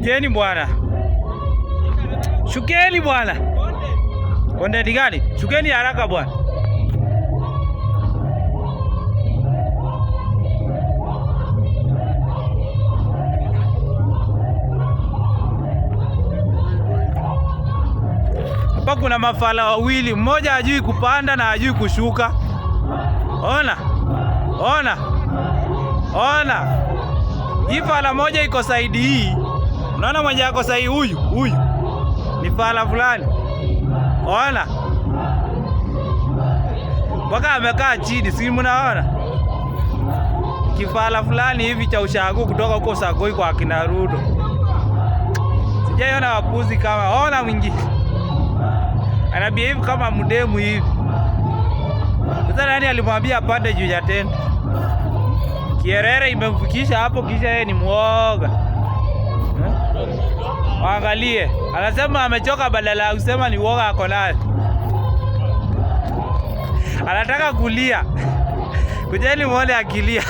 Kujeni bwana. Shukeni bwana. Konde gani? Shukeni haraka bwana. Hapa kuna mafala wawili, mmoja hajui kupanda na hajui kushuka. Ona. Ona. Ona. Hii fala moja iko saidi hii. Unaona mmoja yako saidi huyu. Ni fala fulani. Ona. Mpaka amekaa chini, si mnaona? Kifala fulani hivi cha ushago kutoka huko Sagoi kwa akina Ruto. Sijaiona wapuzi kama. Ona mwingine. Anabehave kama mdemu hivi. Sasa nani alimwambia apande juu ya tent? Kierere imemfikisha hapo kisha yeye ni muoga. Waangalie. Anasema amechoka badala ya kusema ni uoga ako nayo. Anataka kulia. Kujeni muone akilia.